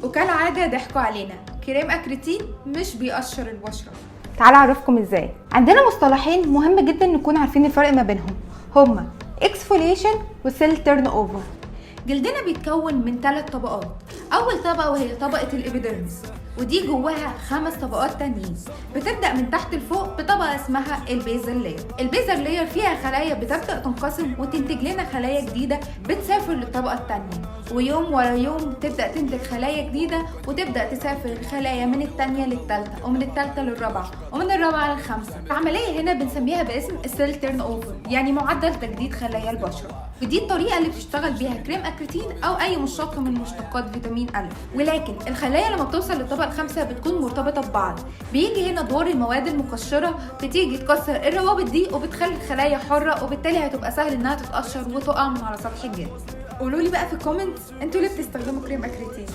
وكالعادة ضحكوا علينا، كريم اكريتين مش بيقشر البشرة. تعالى اعرفكم ازاي. عندنا مصطلحين مهم جدا نكون عارفين الفرق ما بينهم، هما اكسفوليشن وسيل تيرن اوفر. جلدنا بيتكون من 3 طبقات. اول طبقة وهي طبقة الابيديرمس، ودي جواها 5 طبقات تانيين. بتبدأ من تحت لفوق بطبقة اسمها البيزل لاير. البيزل لاير فيها خلايا بتبدأ تنقسم وتنتج لنا خلايا جديدة بتسافر للطبقة التانية، ويوم ورا يوم تبدأ تنتج خلايا جديدة وتبدأ تسافر الخلايا من التانية للتالتة ومن التالتة للرابعة ومن الرابعة للخامسة. العملية هنا بنسميها باسم السيل تيرن اوفر، يعني معدل تجديد خلايا البشرة. ودي الطريقة اللي بتشتغل بيها كريم اكريتين او اي مشتق من مشتقات فيتامين أ. ولكن الخلايا لما بتوصل للطبقة الخامسة بتكون مرتبطة ببعض. بيجي هنا دور المواد المقشرة، بتيجي تكسر الروابط دي وبتخلي الخلايا حرة، وبالتالي هتبقى سهل انها تتقشر وتقع من على سطح الجلد. قولولي بقى في الكومنتس انتوا ليه بتستخدموا كريم اكريتين؟